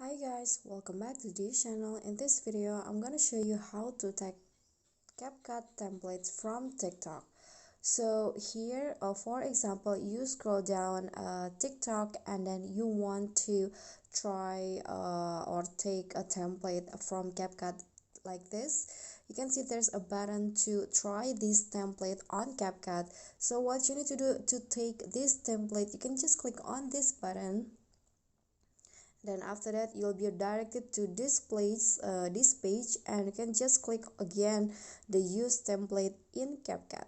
Hi guys, welcome back to this channel. In this video, I'm gonna show you how to take CapCut templates from TikTok. So here, for example, you scroll down TikTok and then you want to try or take a template from CapCut like this. You can see there's a button to try this template on CapCut. So what you need to do to take this template, you can just click on this button. Then after that you'll be directed to this page, and you can just click again the use template in CapCut.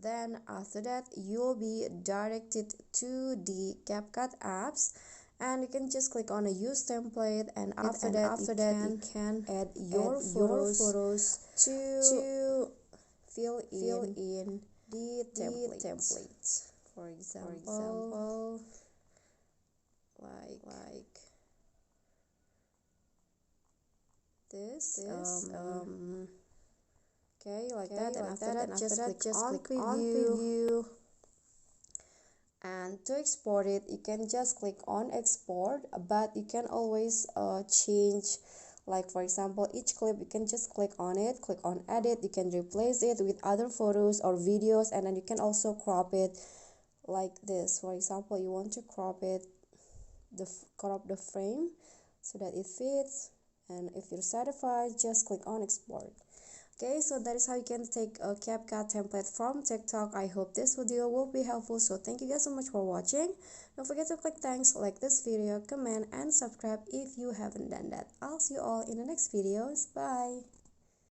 Then after that you'll be directed to the CapCut apps, and you can just click on a use template, and after that you can add your photos to fill in the templates. For example, like this, okay, like that. And after that just click on preview, and to export it you can just click on export, but you can always change, like for example each clip you can just click on it, click on edit, you can replace it with other photos or videos, and then you can also crop it like this. For example, you want to crop the frame so that it fits, and if you're satisfied just click on export. Okay, so that is how you can take a CapCut template from TikTok. I hope this video will be helpful, so thank you guys so much for watching. Don't forget to click thanks, like this video, comment and subscribe if you haven't done that. I'll see you all in the next videos. Bye.